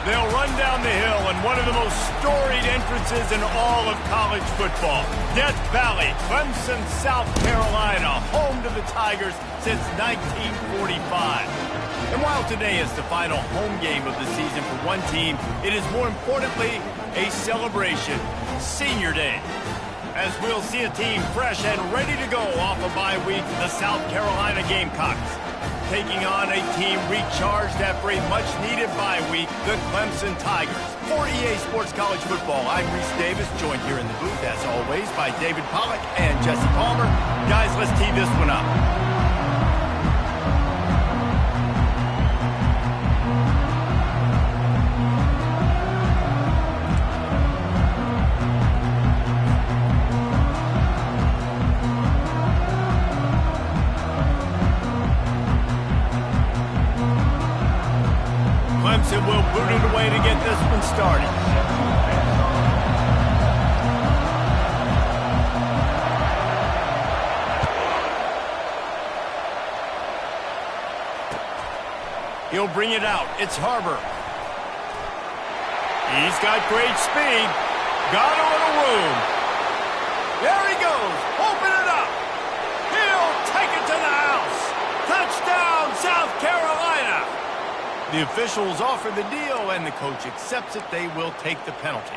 They'll run down the hill in one of the most storied entrances in all of college football. Death Valley, Clemson, South Carolina, home to the Tigers since 1945. And while today is the final home game of the season for one team, it is more importantly a celebration, Senior Day. As we'll see a team fresh and ready to go off a bye week, the South Carolina Gamecocks, taking on a team recharged after a much-needed bye week, the Clemson Tigers. For EA Sports College Football, I'm Reese Davis, joined here in the booth, as always, by David Pollack and Jesse Palmer. Guys, let's tee this one up. Clemson will boot it away to get this one started. He'll bring it out. It's Harbor. He's got great speed. Got a little room. There he goes. Open it up. He'll take it to the house. Touchdown, South Carolina. The officials offer the deal, and the coach accepts it. They will take the penalty.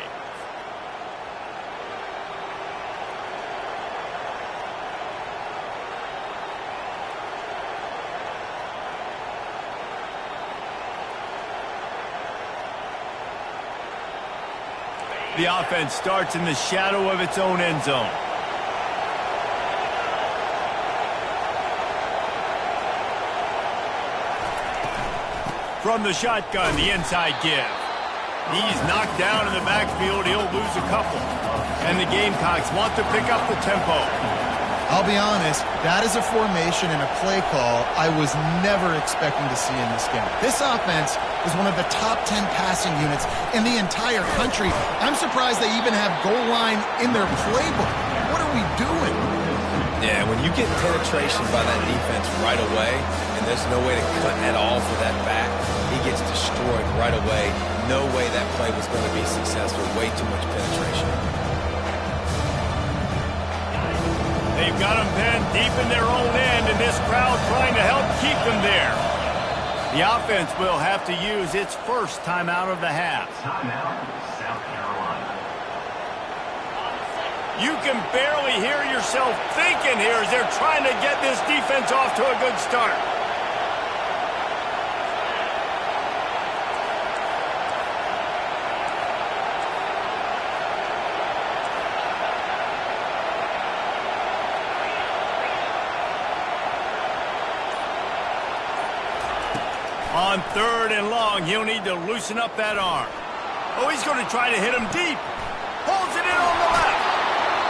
The offense starts in the shadow of its own end zone. From the shotgun, the inside give. He's knocked down in the backfield. He'll lose a couple. And the Gamecocks want to pick up the tempo. I'll be honest, that is a formation and a play call I was never expecting to see in this game. This offense is one of the top 10 passing units in the entire country. I'm surprised they even have goal line in their playbook. What are we doing? Yeah, when you get penetration by that defense right away, and there's no way to cut at all for that back, he gets destroyed right away. No way that play was going to be successful. Way too much penetration. They've got them pinned deep in their own end, and this crowd trying to help keep them there. The offense will have to use its first timeout of the half. Timeout, South Carolina. You can barely hear yourself thinking here as they're trying to get this defense off to a good start. On 3rd and long, he'll need to loosen up that arm. Oh, he's going to try to hit him deep. Pulls it in on the left.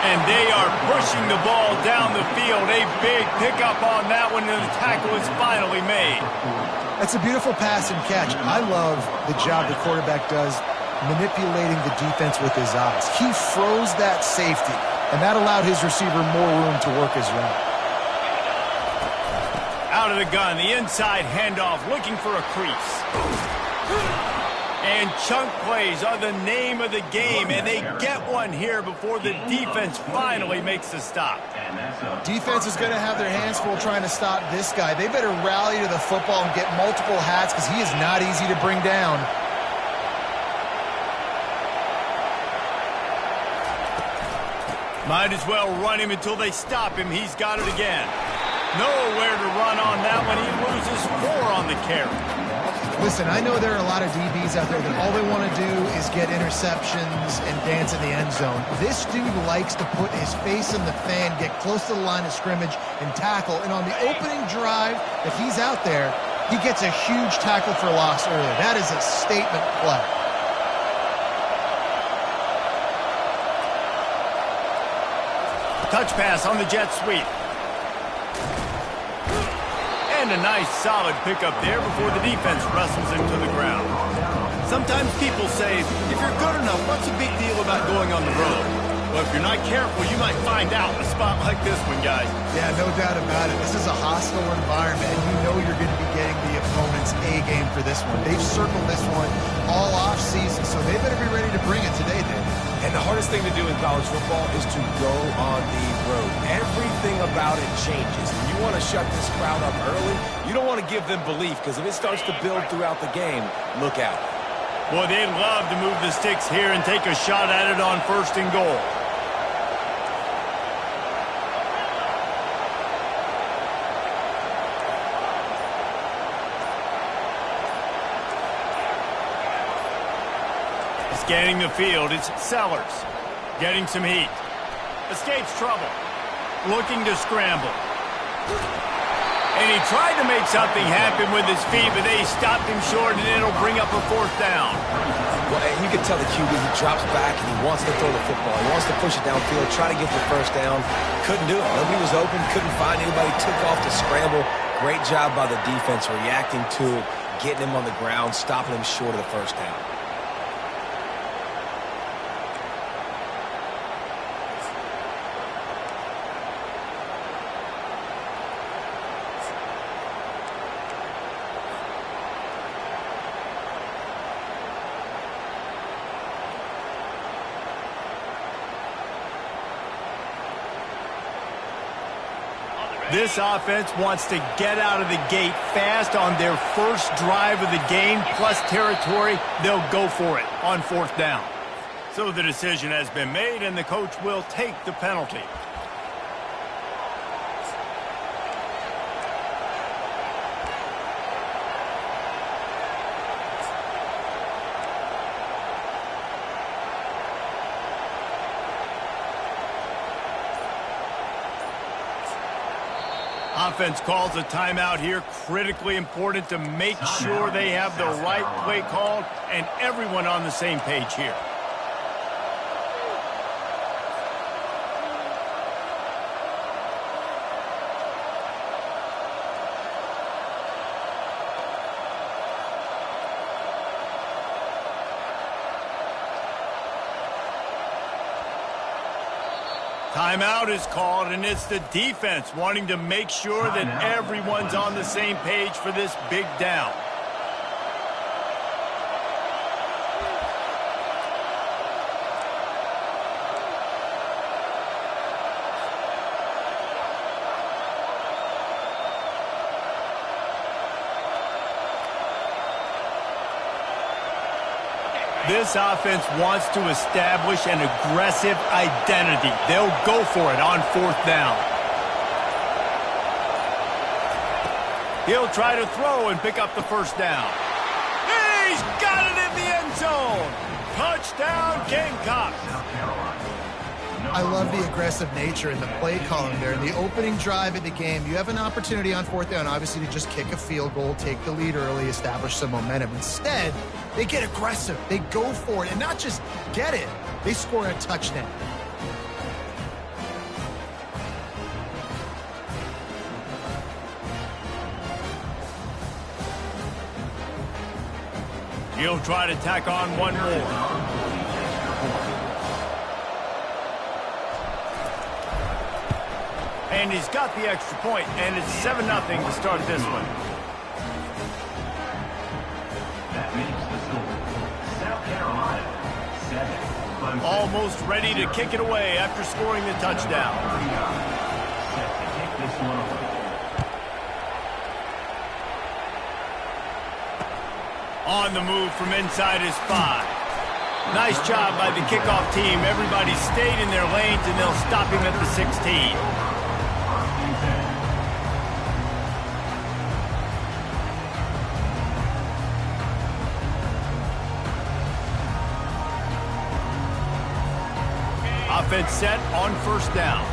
And they are pushing the ball down the field. A big pickup on that one, and the tackle is finally made. That's a beautiful pass and catch. I love the job the quarterback does manipulating the defense with his eyes. He froze that safety, and that allowed his receiver more room to work his route. Out of the gun, the inside handoff, looking for a crease. And chunk plays are the name of the game, and they get one here before the defense finally makes the stop. Defense is going to have their hands full trying to stop this guy. They better rally to the football and get multiple hats because he is not easy to bring down. Might as well run him until they stop him. He's got it again. Nowhere to run on that one. He loses 4 on the carry. Listen, I know there are a lot of DBs out there that all they want to do is get interceptions and dance in the end zone. This dude likes to put his face in the fan, get close to the line of scrimmage, and tackle. And on the opening drive that he's out there, he gets a huge tackle for loss early. That is a statement play. Touch pass on the jet sweep. And a nice solid pickup there before the defense wrestles him to the ground. Sometimes people say, if you're good enough, what's the big deal about going on the road? Well, if you're not careful, you might find out in a spot like this one, guys. Yeah, no doubt about it. This is a hostile environment, and you know you're going to be getting the opponent's A game for this one. They've circled this one all off season, so they better be ready to bring it today, Dave. And the hardest thing to do in college football is to go on the road. Everything about it changes. When you want to shut this crowd up early, you don't want to give them belief, because if it starts to build throughout the game, look out. Boy, they'd love to move the sticks here and take a shot at it on 1st and goal. Scanning the field, it's Sellers. Getting some heat. Escapes trouble. Looking to scramble. And he tried to make something happen with his feet, but they stopped him short, and it'll bring up a 4th down. Well, and you can tell the QB, he drops back, and he wants to throw the football. He wants to push it downfield, try to get the 1st down. Couldn't do it. Nobody was open, couldn't find anybody, took off to scramble. Great job by the defense reacting to it. getting him on the ground, stopping him short of the first down. This offense wants to get out of the gate fast on their first drive of the game, plus territory. They'll go for it on 4th down. So the decision has been made, and the coach will take the penalty. Offense calls a timeout here. Critically important to make sure they have the right play called and everyone on the same page here. Timeout is called, and it's the defense wanting to make sure that everyone's on the same page for this big down. This offense wants to establish an aggressive identity. They'll go for it on 4th down. He'll try to throw and pick up the first down. He's got it in the end zone. Touchdown, Gamecocks. I love the aggressive nature in the play calling there. In the opening drive of the game, you have an opportunity on 4th down, obviously, to just kick a field goal, take the lead early, establish some momentum. Instead, they get aggressive. They go for it, and not just get it. They score a touchdown. He'll try to tack on one more. And he's got the extra point, and it's 7-0 to start this one. That makes the score. South Carolina, 7. Almost ready to kick it away after scoring the touchdown. Set to kick this one away. On the move from inside his 5. Nice job by the kickoff team. Everybody stayed in their lanes, and they'll stop him at the 16. Offense set on 1st down.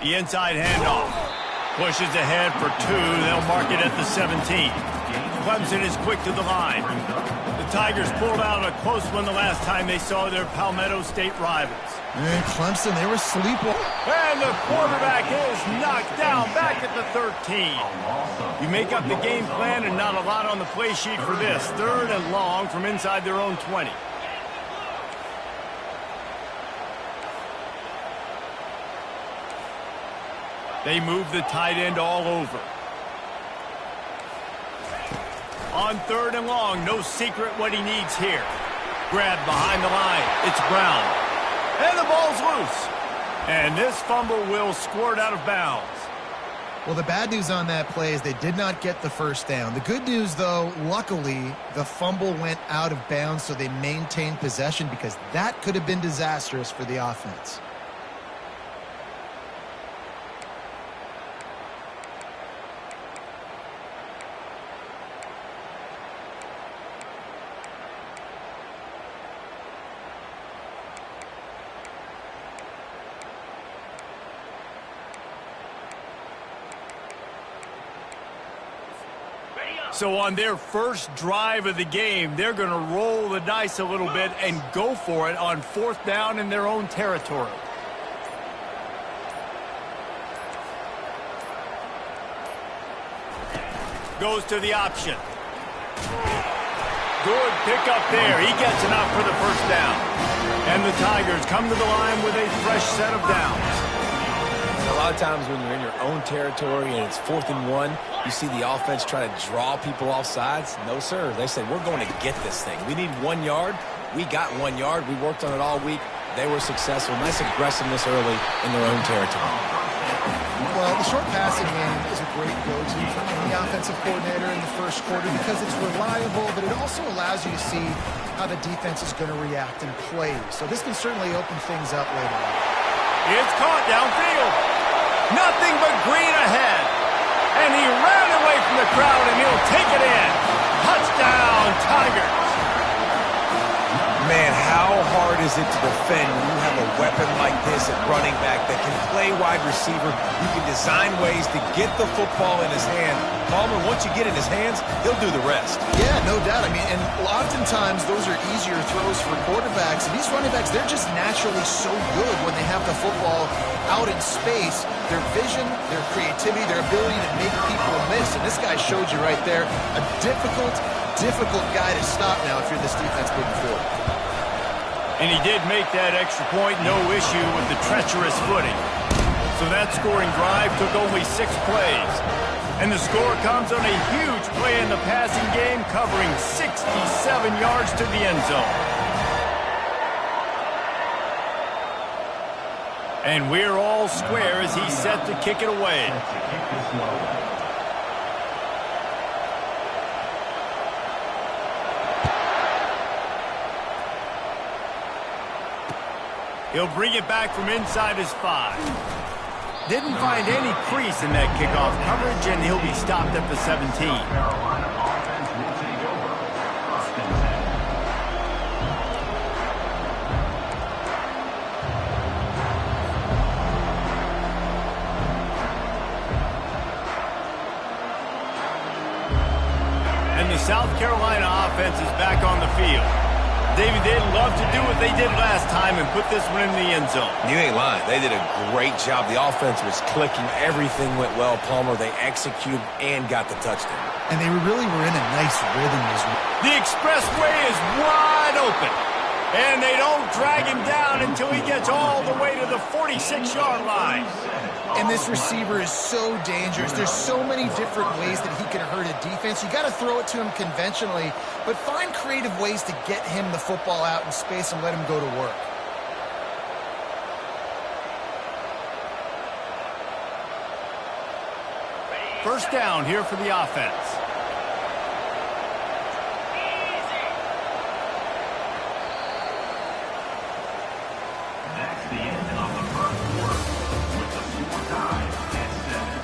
The inside handoff. Pushes ahead for 2. They'll mark it at the 17. Clemson is quick to the line. The Tigers pulled out a close one the last time they saw their Palmetto State rivals. And Clemson, they were sleepwalking. And the quarterback is knocked down back at the 13. You make up the game plan and not a lot on the play sheet for this. 3rd and long from inside their own 20. They move the tight end all over. On 3rd and long, no secret what he needs here. Grab behind the line. It's Brown. And the ball's loose. And this fumble will squirt out of bounds. Well, the bad news on that play is they did not get the first down. The good news, though, luckily, the fumble went out of bounds, so they maintained possession, because that could have been disastrous for the offense. So on their first drive of the game, they're going to roll the dice a little bit and go for it on 4th down in their own territory. Goes to the option. Good pickup there. He gets enough for the first down. And the Tigers come to the line with a fresh set of downs. A lot of times when you're in your own territory and it's 4th and 1, you see the offense try to draw people off sides. No, sir. They said, we're going to get this thing. We need 1 yard. We got 1 yard. We worked on it all week. They were successful. Nice aggressiveness early in their own territory. Well, the short passing game is a great go-to for any offensive coordinator in the first quarter because it's reliable, but it also allows you to see how the defense is going to react and play. So this can certainly open things up later on. It's caught downfield. Nothing but green ahead. And he ran away from the crowd, and he'll take it in. Touchdown, Tigers. Man, how hard is it to defend when you have a weapon like this at running back that can play wide receiver? You can design ways to get the football in his hand. Palmer, once you get it in his hands, he'll do the rest. Yeah, no doubt. I mean, and oftentimes those are easier throws for quarterbacks. And these running backs, they're just naturally so good when they have the football out in space. Their vision, their creativity, their ability to make people miss. And this guy showed you right there, a difficult guy to stop now if you're this defense moving forward. And he did make that extra point, no issue with the treacherous footing. So that scoring drive took only 6 plays. And the score comes on a huge play in the passing game, covering 67 yards to the end zone. And we're all square as he's set to kick it away. He'll bring it back from inside his 5. Didn't find any crease in that kickoff coverage, and he'll be stopped at the 17. And the South Carolina offense is back on the field. David, they'd love to do what they did last time and put this one in the end zone. You ain't lying. They did a great job. The offense was clicking. Everything went well. Palmer, they executed and got the touchdown. And they really were in a nice rhythm as well. The expressway is wide open. And they don't drag him down until he gets all the way to the 46-yard line. And this receiver is so dangerous. There's so many different ways that he can hurt a defense. You got to throw it to him conventionally, but find creative ways to get him the football out in space and let him go to work. First down here for the offense. That's the end of the first quarter with the score tied at 7.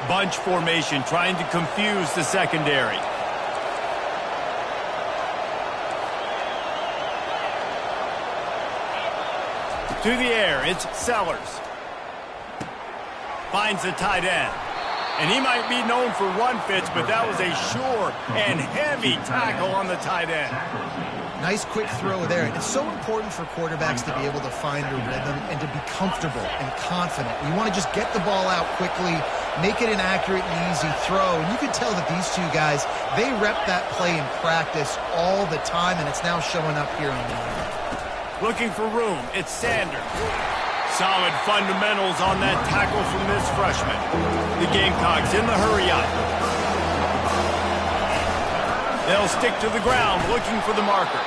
Bunch formation trying to confuse the secondary. To the air, it's Sellers. Finds the tight end. And he might be known for run fits, but that was a sure and heavy tackle on the tight end. Nice quick throw there. And it's so important for quarterbacks to be able to find a rhythm and to be comfortable and confident. You want to just get the ball out quickly, make it an accurate and easy throw. And you can tell that these two guys, they rep that play in practice all the time, and it's now showing up here on the end. Looking for room, it's Sanders. Solid fundamentals on that tackle from this freshman. The Gamecocks in the hurry-up. They'll stick to the ground looking for the marker.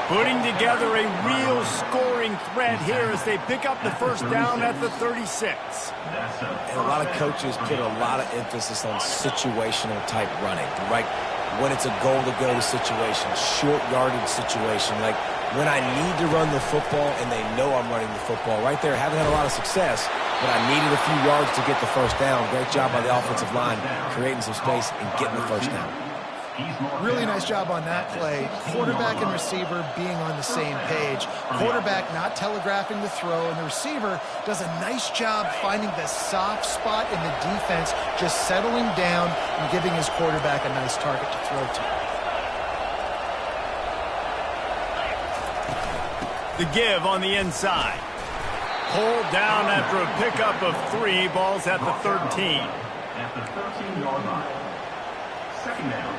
Putting together a real scoring threat here as they pick up the first down at the 36. And a lot of coaches put a lot of emphasis on situational type running, right? When it's a goal-to-go situation, short yardage situation, like when I need to run the football and they know I'm running the football. Right there, haven't had a lot of success, but I needed a few yards to get the first down. Great job by the offensive line, creating some space and getting the first down. Really nice job on that play. Quarterback and receiver being on the same page. Quarterback not telegraphing the throw, and the receiver does a nice job finding the soft spot in the defense, just settling down and giving his quarterback a nice target to throw to. The give on the inside. Pulled down after a pickup of 3. Balls at the 13. At the 13-yard line. Second down.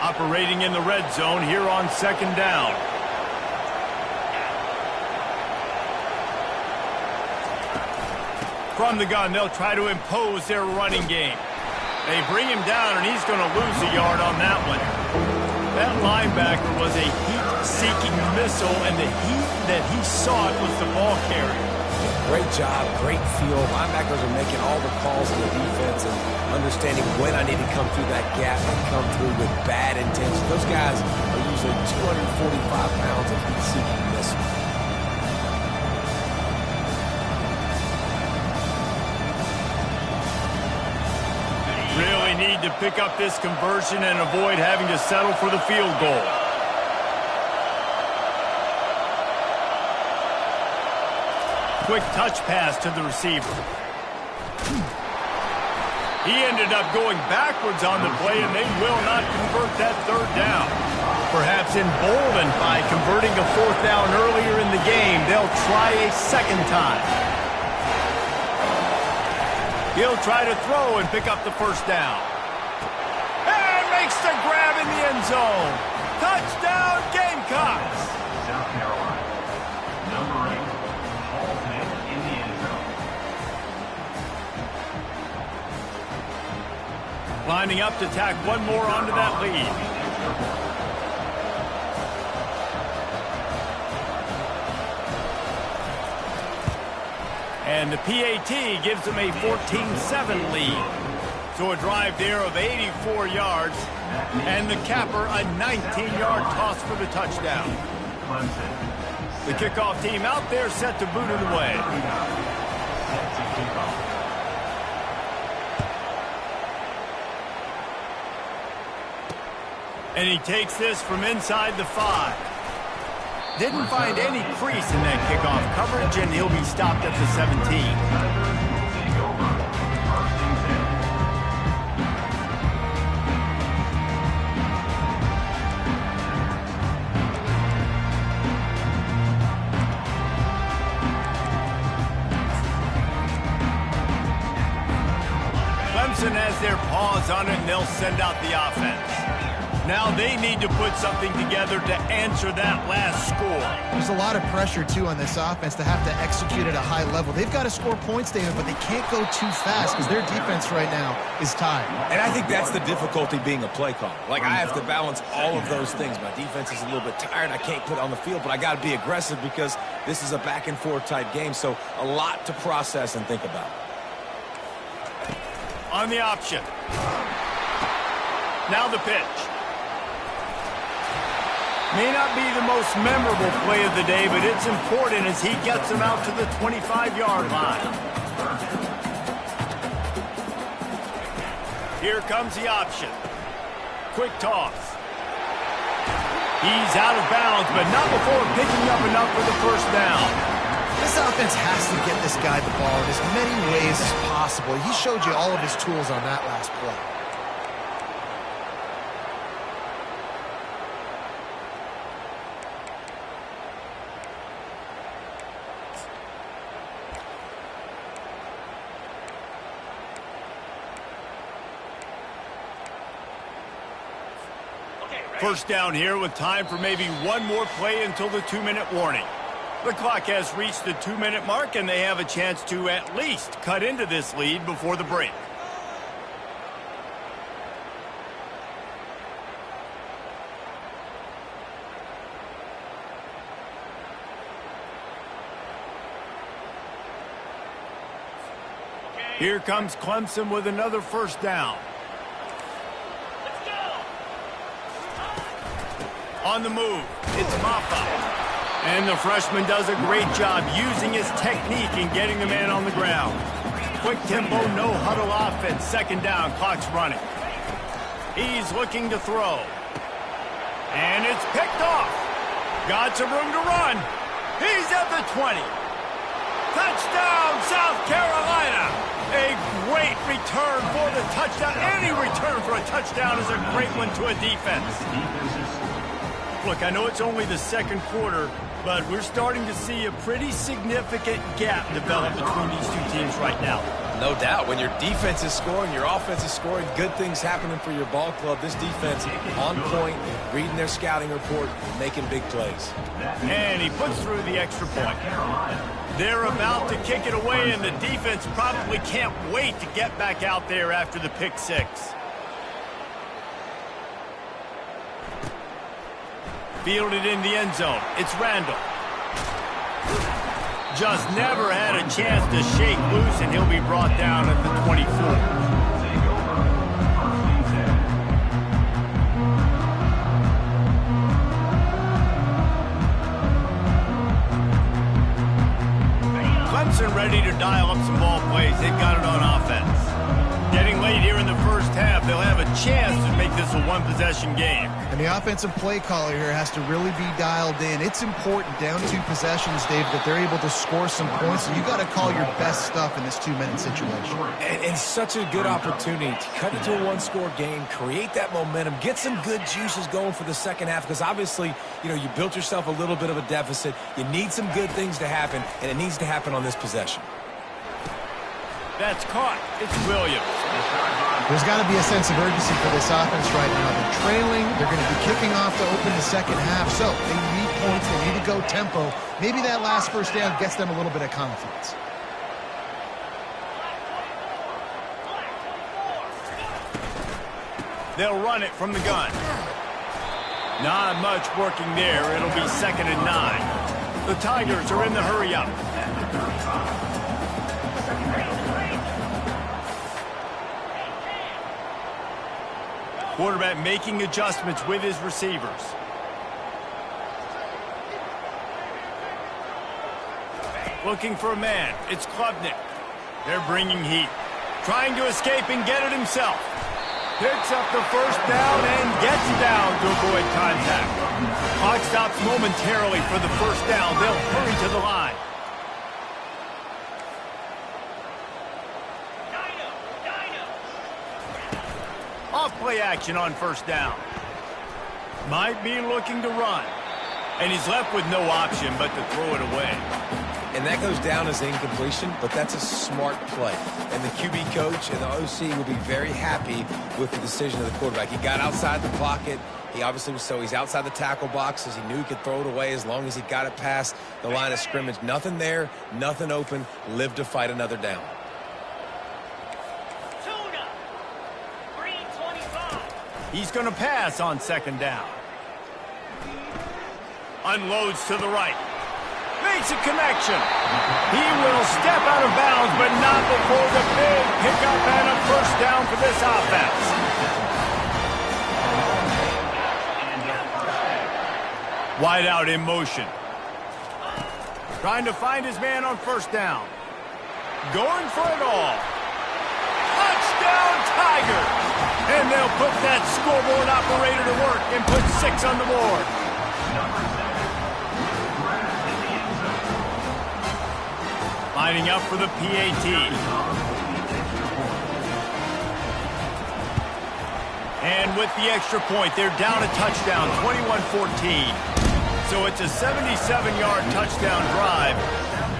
Operating in the red zone here on second down. From the gun, they'll try to impose their running game. They bring him down, and he's going to lose a yard on that one. That linebacker was a heat-seeking missile, and the heat that he sought was the ball carrier. Great job, great feel. Linebackers are making all the calls in the defense and understanding when I need to come through that gap and come through with bad intention. Those guys are usually 245 pounds of heat-seeking missiles. Really need to pick up this conversion and avoid having to settle for the field goal. Quick touch pass to the receiver. He ended up going backwards on the play, and they will not convert that third down. Perhaps emboldened by converting a fourth down earlier in the game, they'll try a second time. He'll try to throw and pick up the first down. And makes the grab in the end zone. Touchdown, Gamecocks! South Carolina. Number 8, Halton in the end zone. Lining up to tack one more onto that lead. And the PAT gives them a 14-7 lead. So a drive there of 84 yards. And the capper, a 19-yard toss for the touchdown. The kickoff team out there set to boot it away. And he takes this from inside the 5. Didn't find any crease in that kickoff coverage, and he'll be stopped at the 17. Clemson has their paws on it, and they'll send out the offense. Now they need to put something together to answer that last score. There's a lot of pressure, too, on this offense to have to execute at a high level. They've got to score points, David, but they can't go too fast because their defense right now is tired. And I think that's the difficulty being a play caller. Like, I have to balance all of those things. My defense is a little bit tired. I can't put it on the field, but I got to be aggressive because this is a back-and-forth type game, so a lot to process and think about. On the option. Now the pitch. May not be the most memorable play of the day, but it's important as he gets him out to the 25-yard line. Here comes the option. Quick toss. He's out of bounds, but not before picking up enough for the first down. This offense has to get this guy the ball in as many ways as possible. He showed you all of his tools on that last play. First down here with time for maybe one more play until the 2-minute warning. The clock has reached the 2-minute mark, and they have a chance to at least cut into this lead before the break. Here comes Clemson with another first down. On the move, it's Maffa. And the freshman does a great job using his technique and getting the man on the ground. Quick tempo, no huddle offense. Second down, clock's running. He's looking to throw. And it's picked off. Got some room to run. He's at the 20. Touchdown, South Carolina. A great return for the touchdown. Any return for a touchdown is a great one to a defense. Look, I know it's only the second quarter, but we're starting to see a pretty significant gap develop between these two teams right now. No doubt. When your defense is scoring, your offense is scoring, good things happening for your ball club. This defense on point, reading their scouting report, making big plays. And he puts through the extra point. They're about to kick it away, and the defense probably can't wait to get back out there after the pick six. Fielded in the end zone. It's Randall. Just never had a chance to shake loose, and he'll be brought down at the 24. Clemson ready to dial up some ball plays. They've got it on offense. Getting late here in the first half, they'll have a chance to make this a one-possession game. And the offensive play caller here has to really be dialed in. It's important down 2 possessions, Dave, that they're able to score some points. So you got to call your best stuff in this 2-minute situation. And such a good opportunity to cut into a one-score game, create that momentum, get some good juices going for the second half, because obviously, you know, you built yourself a little bit of a deficit. You need some good things to happen, and it needs to happen on this possession. That's caught. It's Williams. There's got to be a sense of urgency for this offense right now. They're trailing. They're going to be kicking off to open the second half. So they need points. They need to go tempo. Maybe that last first down gets them a little bit of confidence. They'll run it from the gun. Not much working there. It'll be 2nd and 9. The Tigers are in the hurry-up. Quarterback making adjustments with his receivers. Looking for a man. It's Klubnik. They're bringing heat. Trying to escape and get it himself. Picks up the first down and gets down to avoid contact. Clock stops momentarily for the first down. They'll hurry to the line. Off-play action on first down. Might be looking to run. And he's left with no option but to throw it away. And that goes down as incompletion, but that's a smart play. And the QB coach and the OC will be very happy with the decision of the quarterback. He got outside the pocket. He obviously was he's outside the tackle boxes. He knew he could throw it away as long as he got it past the line of scrimmage. Nothing there, nothing open. Live to fight another down. He's going to pass on 2nd down. Unloads to the right. Makes a connection. He will step out of bounds, but not before the big pickup and a first down for this offense. Wide out in motion. Trying to find his man on first down. Going for it all. Touchdown, Tigers! And they'll put that scoreboard operator to work and put 6 on the board. Lining up for the PAT. And with the extra point, they're down a touchdown, 21-14. So it's a 77-yard touchdown drive.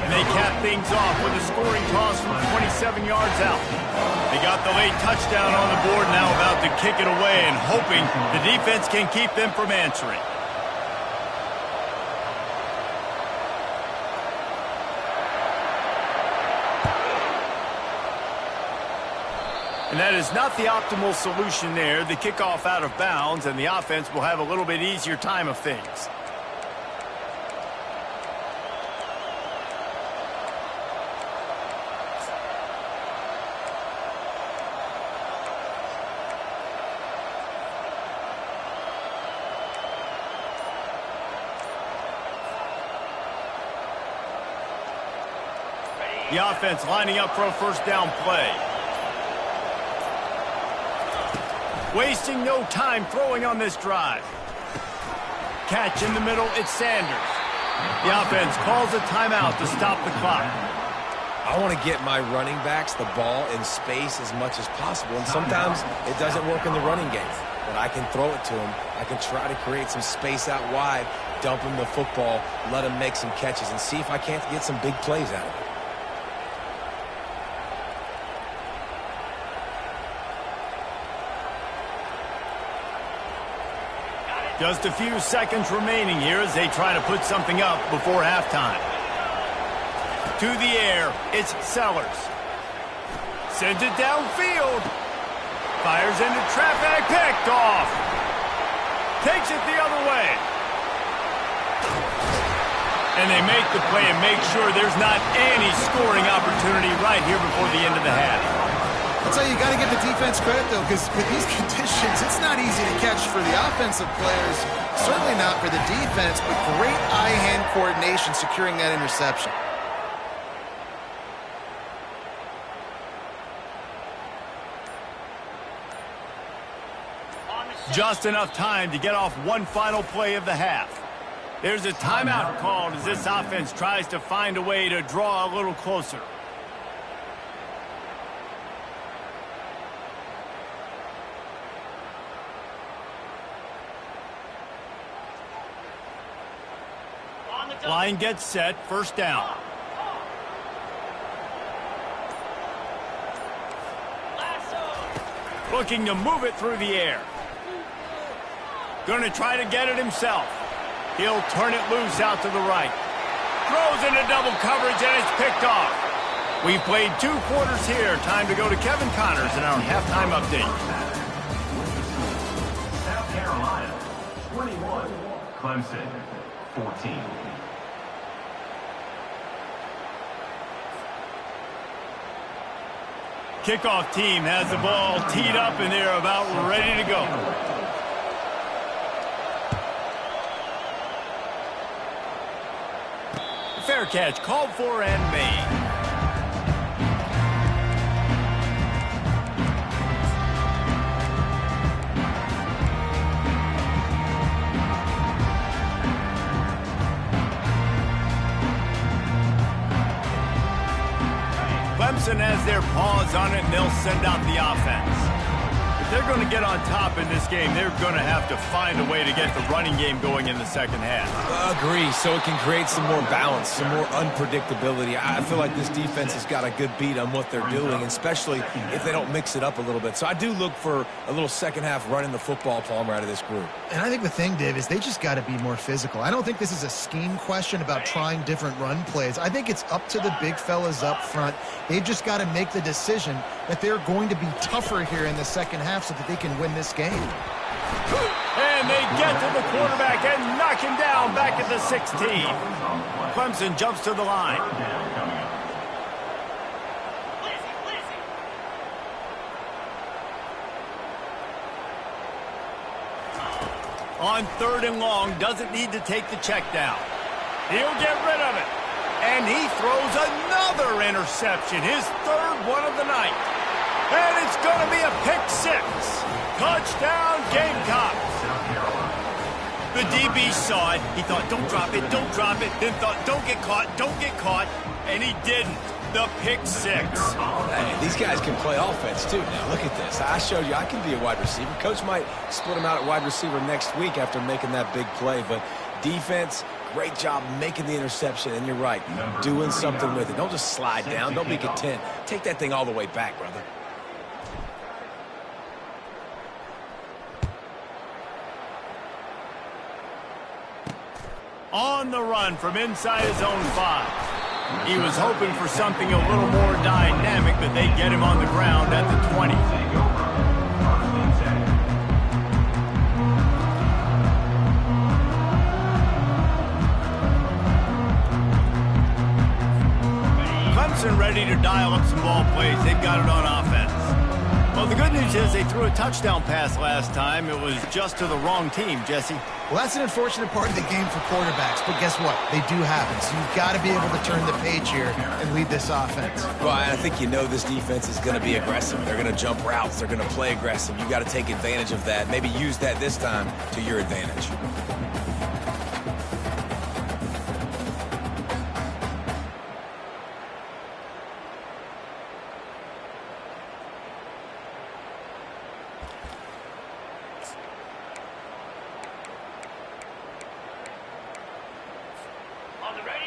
And they cap things off with a scoring toss from 27 yards out. They got the late touchdown on the board, now about to kick it away and hoping the defense can keep them from answering. And that is not the optimal solution there. The kickoff out of bounds, and the offense will have a little bit easier time of things. The offense lining up for a first down play. Wasting no time throwing on this drive. Catch in the middle, it's Sanders. The offense calls a timeout to stop the clock. I want to get my running backs the ball in space as much as possible, and sometimes it doesn't work in the running game. But I can throw it to them. I can try to create some space out wide, dump them the football, let them make some catches, and see if I can't get some big plays out of it. Just a few seconds remaining here as they try to put something up before halftime. To the air, it's Sellers. Sends it downfield. Fires into traffic, picked off. Takes it the other way. And they make the play and make sure there's not any scoring opportunity right here before the end of the half. I'll tell you, you got to give the defense credit, though, because with these conditions, it's not easy to catch for the offensive players. Certainly not for the defense, but great eye-hand coordination securing that interception. Just enough time to get off one final play of the half. There's a timeout called as this offense tries to find a way to draw a little closer. Line gets set, first down. Looking to move it through the air. Going to try to get it himself. He'll turn it loose out to the right. Throws into double coverage and it's picked off. We've played 2 quarters here. Time to go to Kevin Connors in our halftime update. South Carolina, 21. Clemson, 14. Kickoff team has the ball teed up and they're about ready to go. Fair catch called for and made. Clemson has their paws on it, and they'll send out the offense. If they're going to get on top in this game, they're going to have to find a way to get the running game going in the second half. Agree, so it can create some more balance, some more unpredictability. I feel like this defense has got a good beat on what they're doing, especially if they don't mix it up a little bit. So I do look for a little second half running the football, Palmer, out of this group. And I think the thing, Dave, is they just got to be more physical. I don't think this is a scheme question about trying different run plays. I think it's up to the big fellas up front. They've just got to make the decision that they're going to be tougher here in the second half so that they can win this game. And they get to the quarterback and knock him down back at the 16. Clemson jumps to the line. On 3rd and long, doesn't need to take the check down. He'll get rid of it. And he throws another interception, his 3rd one of the night. And it's going to be a pick 6. Touchdown, Gamecocks. The DB saw it. He thought, don't drop it, don't drop it. Then thought, don't get caught. And he didn't. The pick 6. Hey, these guys can play offense, too. Now, look at this. I showed you I can be a wide receiver. Coach might split him out at wide receiver next week after making that big play. But defense, great job making the interception. And you're right, doing something with it. Don't just slide down. Don't be content. Take that thing all the way back, brother. On the run from inside his own 5. He was hoping for something a little more dynamic, but they get him on the ground at the 20. Clemson ready to dial up some ball plays. They've got it on offense. Well, the good news is they threw a touchdown pass last time. It was just to the wrong team, Jesse. Well, that's an unfortunate part of the game for quarterbacks, but guess what? They do happen, so you've got to be able to turn the page here and lead this offense. Well, I think you know this defense is going to be aggressive. They're going to jump routes. They're going to play aggressive. You got to take advantage of that. Maybe use that this time to your advantage.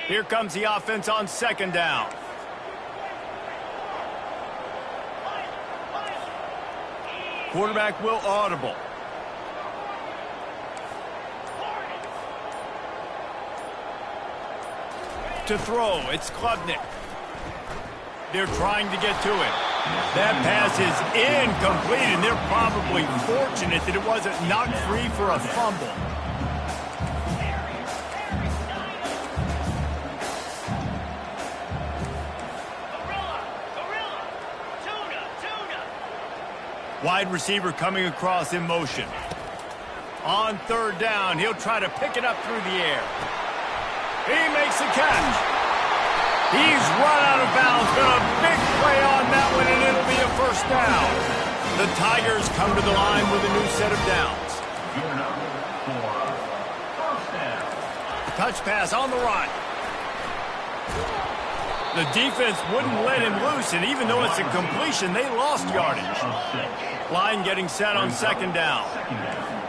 Here comes the offense on second down. Quarterback will audible. To throw, it's Klubnik. They're trying to get to it. That pass is incomplete, and they're probably fortunate that it wasn't knocked free for a fumble. Wide receiver coming across in motion. On third down, he'll try to pick it up through the air. He makes the catch. He's run out of bounds, but a big play on that one, and it'll be a first down. The Tigers come to the line with a new set of downs. Your number 4, first down. Touch pass on the run. The defense wouldn't let him loose, and even though it's a completion, they lost yardage. Line getting set on second down.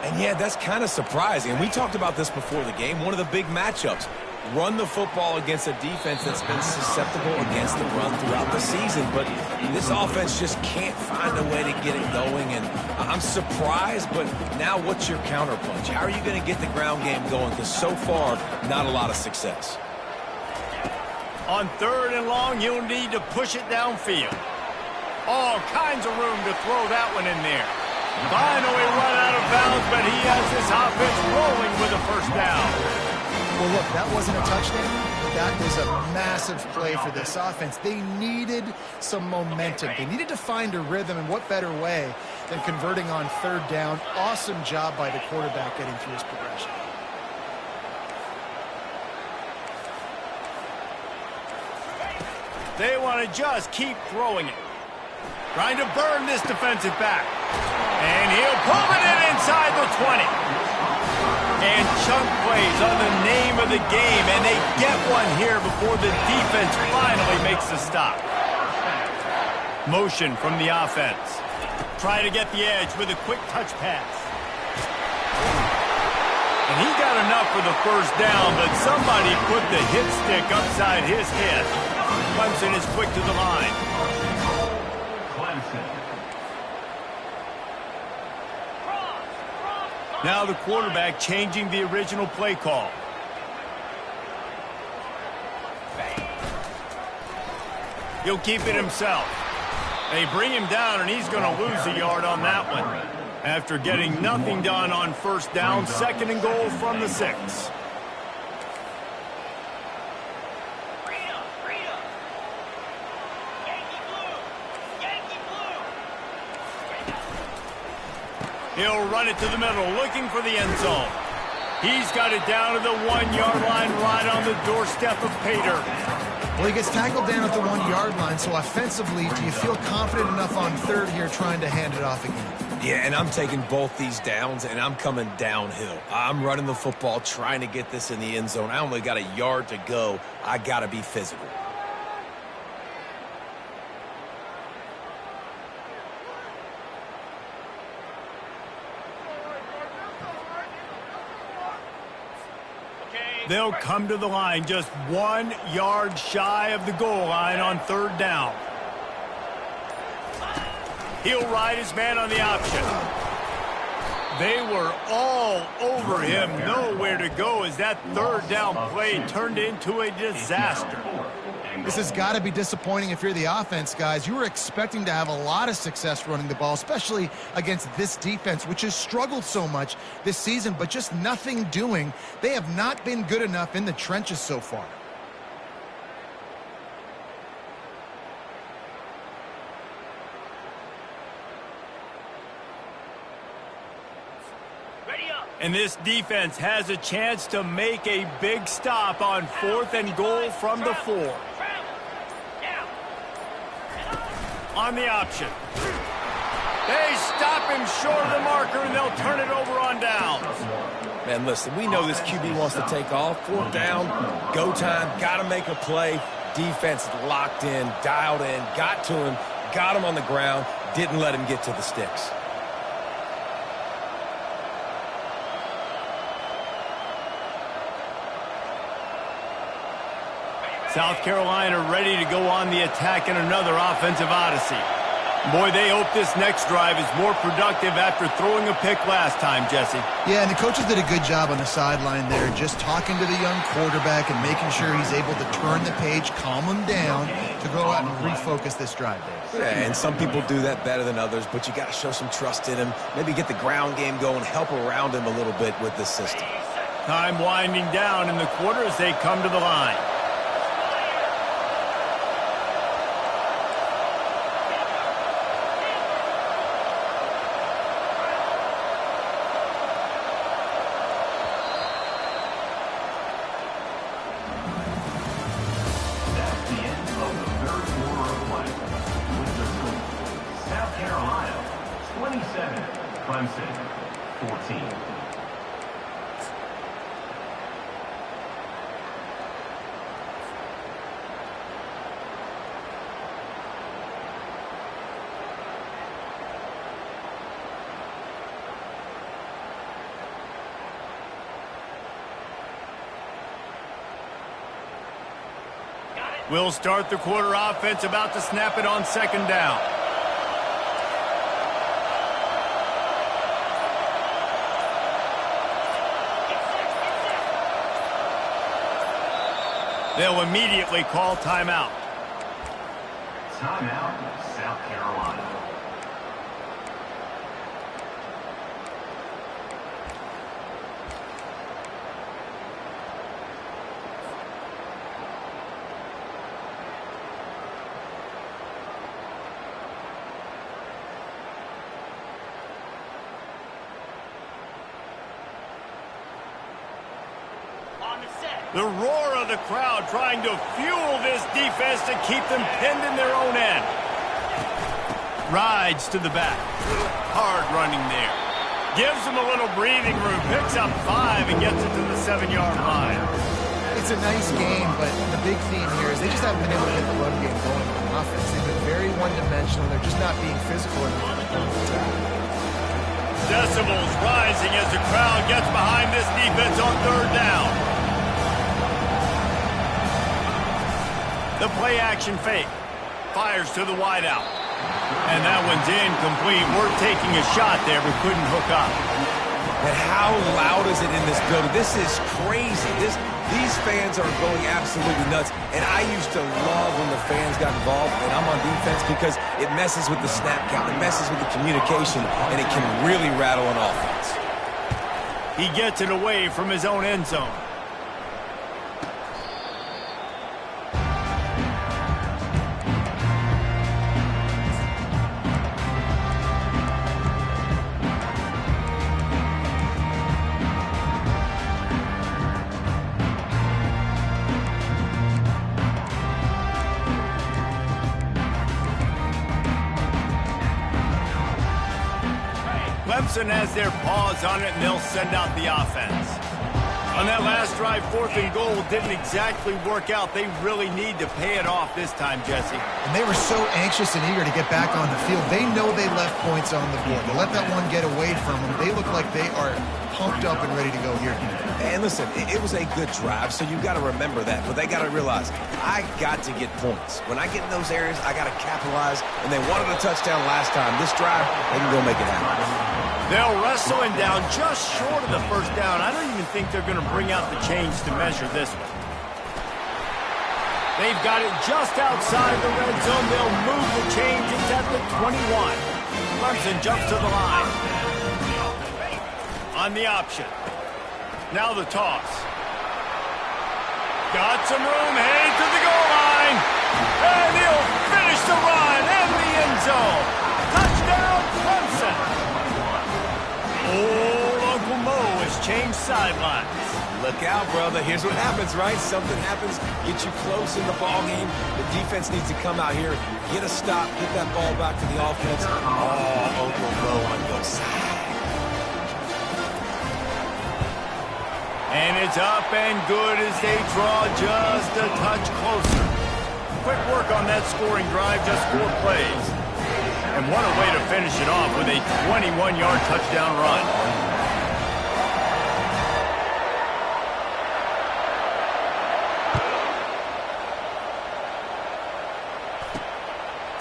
And yeah, that's kind of surprising. And we talked about this before the game. One of the big matchups. Run the football against a defense that's been susceptible against the run throughout the season. But this offense just can't find a way to get it going. And I'm surprised, but now what's your counterpunch? How are you going to get the ground game going? Because so far, not a lot of success. On third and long, you'll need to push it downfield. All kinds of room to throw that one in there. Finally run out of bounds, but he has this offense rolling with a first down. Well, look, that wasn't a touchdown. That was a massive play for this offense. They needed some momentum. They needed to find a rhythm, and what better way than converting on third down. Awesome job by the quarterback getting through his progression. They want to just keep throwing it. Trying to burn this defensive back. And he'll pull it in inside the 20. And chunk plays on the name of the game, and they get one here before the defense finally makes the stop. Motion from the offense. Try to get the edge with a quick touch pass. And he got enough for the first down, but somebody put the hit stick upside his head. Clemson is quick to the line. Clemson. Now the quarterback changing the original play call. He'll keep it himself. They bring him down, and he's going to lose a yard on that one. After getting nothing done on first down, second and goal from the 6. He'll run it to the middle, looking for the end zone. He's got it down to the 1-yard line, right on the doorstep of Pater. Well, he gets tackled down at the 1-yard line, so offensively, do you feel confident enough on third here trying to hand it off again? Yeah, and I'm taking both these downs, and I'm coming downhill. I'm running the football, trying to get this in the end zone. I only got a yard to go. I got to be physical. They'll come to the line just 1 yard shy of the goal line on third down. He'll ride his man on the option. They were all over him, nowhere to go as that third down play turned into a disaster. This has got to be disappointing if you're the offense, guys. You were expecting to have a lot of success running the ball, especially against this defense, which has struggled so much this season, but just nothing doing. They have not been good enough in the trenches so far. And this defense has a chance to make a big stop on 4th and goal from the 4. On the option. They stop him short of the marker, and they'll turn it over on downs. Man, listen, we know this QB wants to take off. 4th down, go time, got to make a play. Defense locked in, dialed in, got to him, got him on the ground, didn't let him get to the sticks. South Carolina ready to go on the attack in another offensive odyssey. Boy, they hope this next drive is more productive after throwing a pick last time, Jesse. Yeah, and the coaches did a good job on the sideline there, just talking to the young quarterback and making sure he's able to turn the page, calm him down, to go out and refocus this drive, Dave. Yeah, and some people do that better than others, but you got to show some trust in him. Maybe get the ground game going, help around him a little bit with this system. Time winding down in the quarter as they come to the line. Clemson, 14. We'll start the quarter offense, about to snap it on 2nd down. They'll immediately call timeout. Timeout, South Carolina. The roar of the crowd trying to fuel this defense to keep them pinned in their own end. Rides to the back. Hard running there. Gives them a little breathing room. Picks up 5 and gets it to the 7-yard line. It's a nice game, but the big theme here is they just haven't been able to get the run game going on offense. They've been very one-dimensional. They're just not being physical enough. Decibels rising as the crowd gets behind this defense on 3rd down. The play-action fake. Fires to the wideout. And that one's incomplete. We're taking a shot there, but couldn't hook up. And how loud is it in this building? This is crazy. These fans are going absolutely nuts. And I used to love when the fans got involved, and I'm on defense, because it messes with the snap count. It messes with the communication, and it can really rattle an offense. He gets it away from his own end zone. Clemson has their paws on it, and they'll send out the offense. On that last drive, 4th and goal didn't exactly work out. They really need to pay it off this time, Jesse. And they were so anxious and eager to get back on the field. They know they left points on the board. To let that one get away from them, they look like they are pumped up and ready to go here. And listen, it was a good drive, so you got to remember that. But they got to realize, I got to get points. When I get in those areas, I got to capitalize. And they wanted a touchdown last time. This drive, they can go make it happen. They'll wrestle him down just short of the 1st down. I don't even think they're going to bring out the chains to measure this one. They've got it just outside the red zone. They'll move the chains. It's at the 21. Clemson jumps to the line. On the option. Now the toss. Got some room, headed to the goal line. And he'll finish the run in the end zone. Touchdown, Clemson. Old Uncle Mo is change sidelines. Look out, brother. Here's what happens, right? Something happens, get you close in the ball game. The defense needs to come out here, get a stop, get that ball back to the offense. Oh, overthrow on your side. And it's up and good as they draw just a touch closer. Quick work on that scoring drive, just 4 plays. And what a way to finish it off with a 21-yard touchdown run.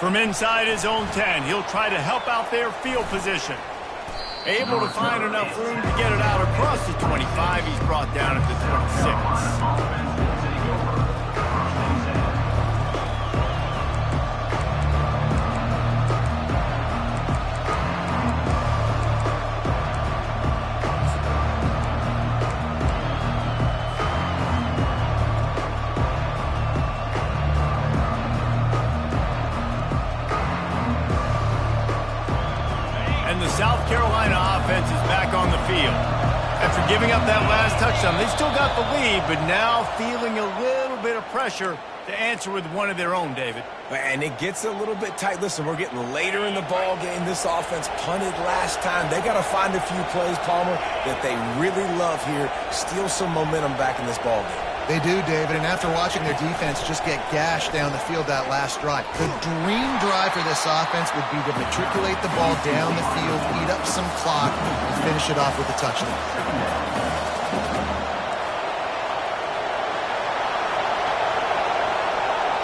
From inside his own 10, he'll try to help out their field position. Able to find enough room to get it out across the 25. He's brought down at the 26. South Carolina offense is back on the field. After giving up that last touchdown, they still got the lead, but now feeling a little bit of pressure to answer with one of their own, David. And it gets a little bit tight. Listen, we're getting later in the ball game. This offense punted last time. They got to find a few plays, Palmer, that they really love here. Steal some momentum back in this ball game. They do, David, and after watching their defense just get gashed down the field that last drive, the dream drive for this offense would be to matriculate the ball down the field, eat up some clock, and finish it off with a touchdown.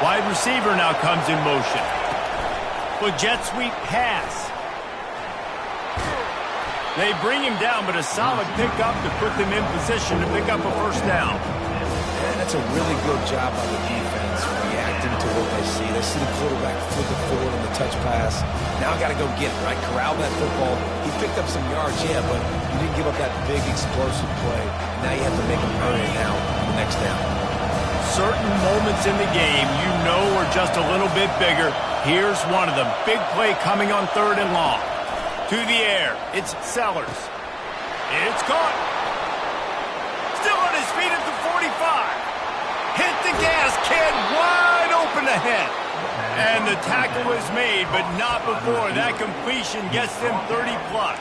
Wide receiver now comes in motion. With jet sweep pass. They bring him down, but a solid pickup to put them in position to pick up a first down. That's a really good job by the defense, reacting to what they see. They see the quarterback flip it forward on the touch pass. Now got to go get it, right? Corral that football. He picked up some yards, yeah, but you didn't give up that big explosive play. Now you have to make him earn it now on the next down. Certain moments in the game you know are just a little bit bigger. Here's one of them. Big play coming on 3rd and long. To the air. It's Sellers. It's caught. Still on his feet at the 45. Hit the gas, kid, wide open ahead. And the tackle is made, but not before that completion gets them 30-plus.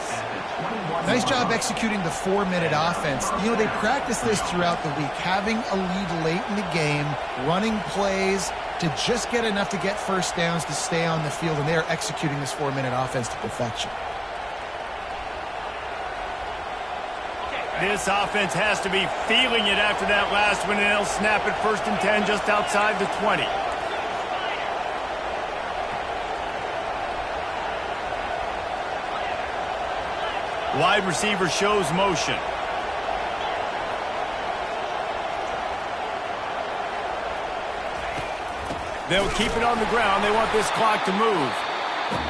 Nice job executing the 4-minute offense. You know, they practice this throughout the week, having a lead late in the game, running plays to just get enough to get first downs to stay on the field, and they're executing this 4-minute offense to perfection. This offense has to be feeling it after that last one, and they'll snap it 1st and 10 just outside the 20. Wide receiver shows motion. They'll keep it on the ground. They want this clock to move.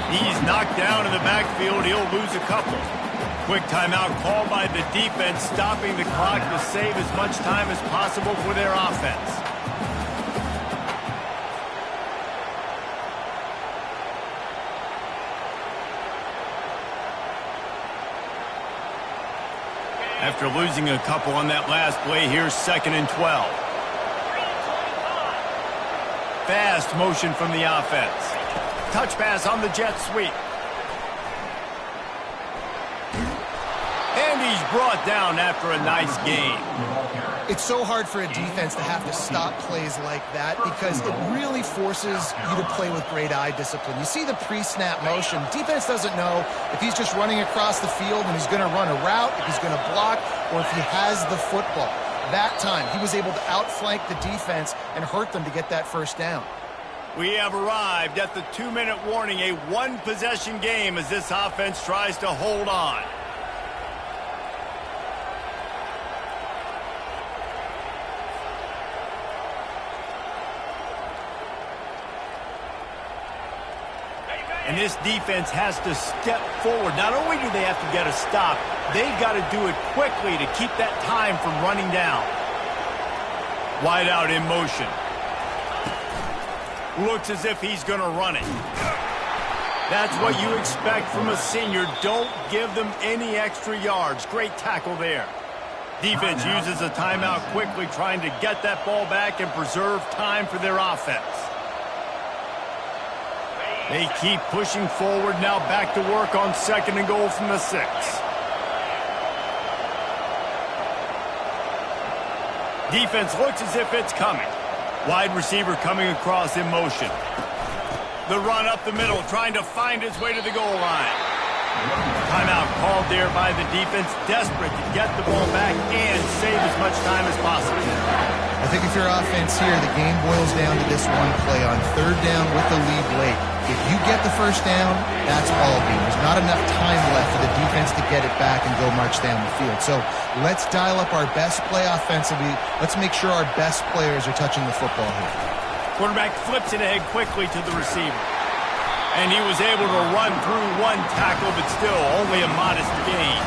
He's knocked down in the backfield. He'll lose a couple. Quick timeout called by the defense, stopping the clock to save as much time as possible for their offense. After losing a couple on that last play, here's 2nd and 12. Fast motion from the offense. Touch pass on the jet sweep. And he's brought down after a nice gain. It's so hard for a defense to have to stop plays like that because it really forces you to play with great eye discipline. You see the pre-snap motion. Defense doesn't know if he's just running across the field and he's going to run a route, if he's going to block, or if he has the football. That time, he was able to outflank the defense and hurt them to get that first down. We have arrived at the 2-minute warning, a one-possession game as this offense tries to hold on. And this defense has to step forward. Not only do they have to get a stop, they've got to do it quickly to keep that time from running down. Wide out in motion. Looks as if he's going to run it. That's what you expect from a senior. Don't give them any extra yards. Great tackle there. Defense uses a timeout quickly, trying to get that ball back and preserve time for their offense. They keep pushing forward, now back to work on 2nd and goal from the 6. Defense looks as if it's coming. Wide receiver coming across in motion. The run up the middle, trying to find his way to the goal line. Timeout called there by the defense, desperate to get the ball back and save as much time as possible. I think if you're offense here, the game boils down to this one play on 3rd down with the lead late. If you get the 1st down, that's ball game. There's not enough time left for the defense to get it back and go march down the field. So let's dial up our best play offensively. Let's make sure our best players are touching the football here. Quarterback flips it ahead quickly to the receiver. And he was able to run through 1 tackle, but still only a modest gain.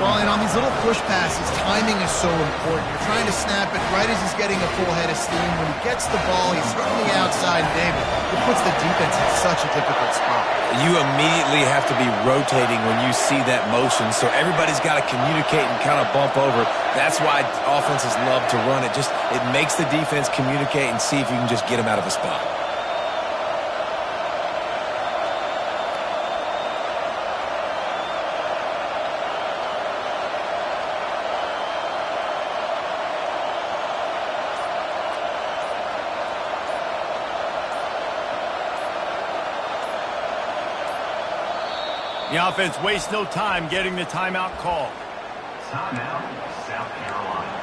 Well, and on these little push passes, timing is so important. You're trying to snap it right as he's getting a full head of steam. When he gets the ball, he's hitting the outside, David. It puts the defense in such a difficult spot. You immediately have to be rotating when you see that motion, so everybody's got to communicate and kind of bump over. That's why offenses love to run it. It makes the defense communicate and see if you can just get them out of a spot. The offense wastes no time getting the timeout call. Timeout, South Carolina.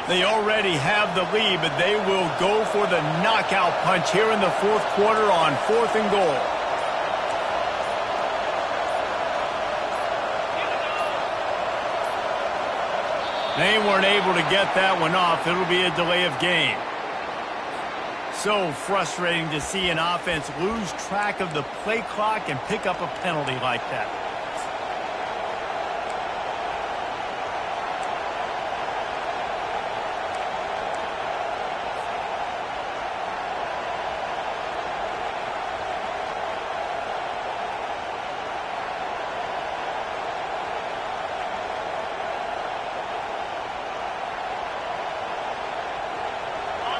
They already have the lead, but they will go for the knockout punch here in the 4th quarter on 4th and goal. They weren't able to get that one off. It'll be a delay of game. So frustrating to see an offense lose track of the play clock and pick up a penalty like that.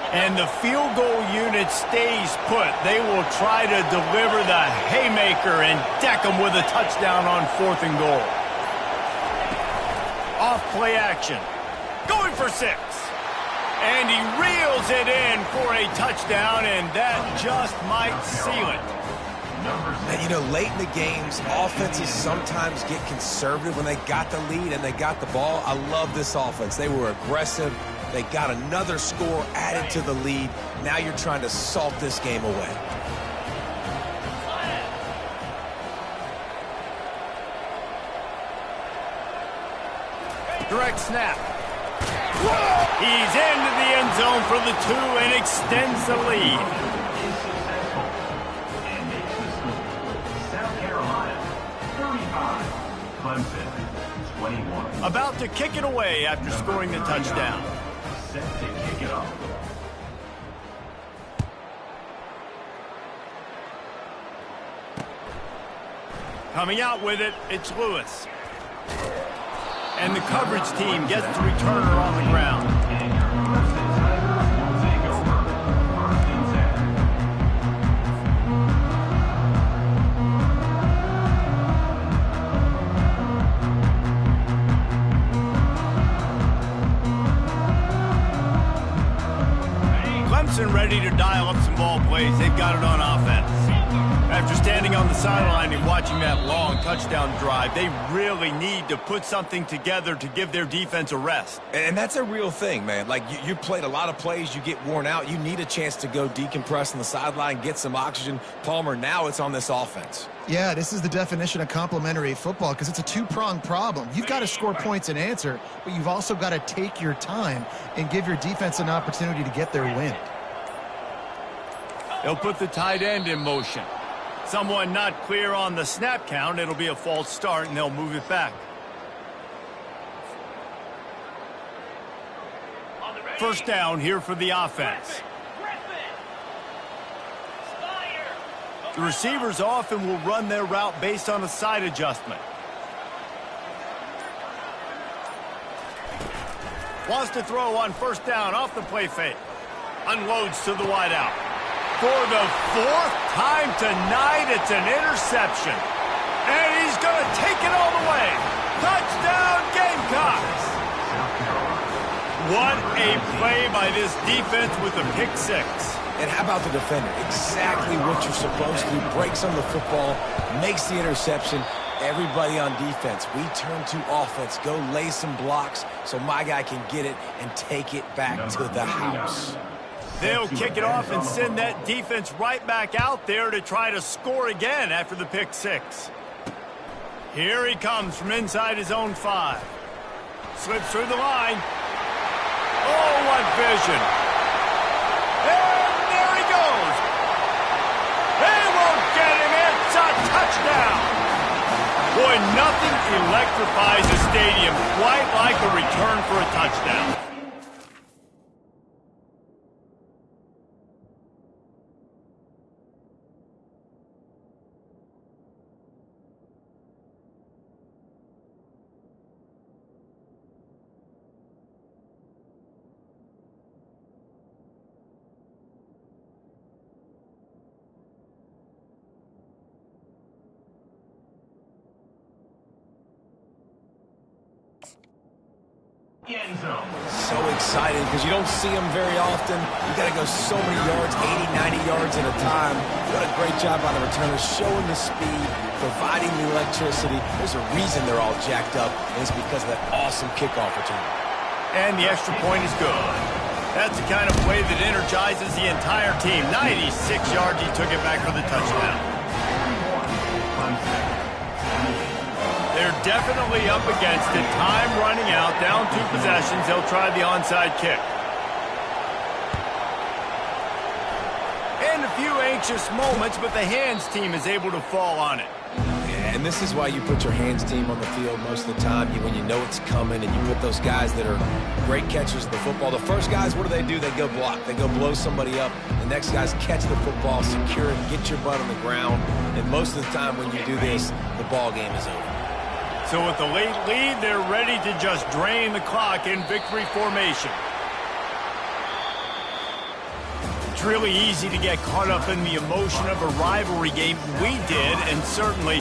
And the field goal unit stays put. They will try to deliver the haymaker and deck them with a touchdown on 4th and goal. Off play action. Going for 6. And he reels it in for a touchdown, and that just might seal it. And, you know, late in the games, offenses sometimes get conservative when they got the lead and they got the ball. I love this offense. They were aggressive. They got another score added to the lead. Now you're trying to salt this game away. Direct snap. He's into the end zone for the 2 and extends the lead. Is successful and makes the score. South Carolina, 35. Clemson, 21. About to kick it away after scoring the touchdown. Set to kick it off. Coming out with it, it's Lewis. And the coverage team gets the returner on the ground. And your Clemson Tigers will take over 1st and 10. Clemson ready to dial up some ball plays. They've got it on offense. After standing on the sideline and watching that long touchdown drive, they really need to put something together to give their defense a rest. And that's a real thing, man. Like, you played a lot of plays, you get worn out. You need a chance to go decompress on the sideline, get some oxygen. Palmer, now it's on this offense. Yeah, this is the definition of complementary football because it's a two-pronged problem. You've got to score points and answer, but you've also got to take your time and give your defense an opportunity to get their win. They'll put the tight end in motion. Someone not clear on the snap count. It'll be a false start, and they'll move it back. First down here for the offense. The receivers often will run their route based on a side adjustment. Wants to throw on first down off the play fake. Unloads to the wideout. For the fourth time tonight, it's an interception. And he's going to take it all the way. Touchdown, Gamecocks! What a play by this defense with a pick six. And how about the defender? Exactly what you're supposed to do. Breaks on the football, makes the interception. Everybody on defense, we turn to offense. Go lay some blocks so my guy can get it and take it back to the house. They'll kick it off and send that defense right back out there to try to score again after the pick six. Here he comes from inside his own 5. Slips through the line. Oh, what vision. And there he goes. They won't get him. It's a touchdown. Boy, nothing electrifies a stadium quite like a return for a touchdown. End zone. So excited because you don't see them very often. You got to go so many yards, 80, 90 yards at a time. What a great job by the returners, showing the speed, providing the electricity. There's a reason they're all jacked up, and it's because of that awesome kickoff return. And the extra point is good. That's the kind of play that energizes the entire team. 96 yards, he took it back for the touchdown. They're definitely up against it. Time running out. Down 2 possessions. They'll try the onside kick. And a few anxious moments, but the hands team is able to fall on it. Yeah, and this is why you put your hands team on the field most of the time. When you know it's coming and you put those guys that are great catchers of the football. The first guys, what do? They go block. They go blow somebody up. The next guys catch the football, secure it, get your butt on the ground. And most of the time when you do this, the ball game is over. So with the late lead, they're ready to just drain the clock in victory formation. It's really easy to get caught up in the emotion of a rivalry game. We did, and certainly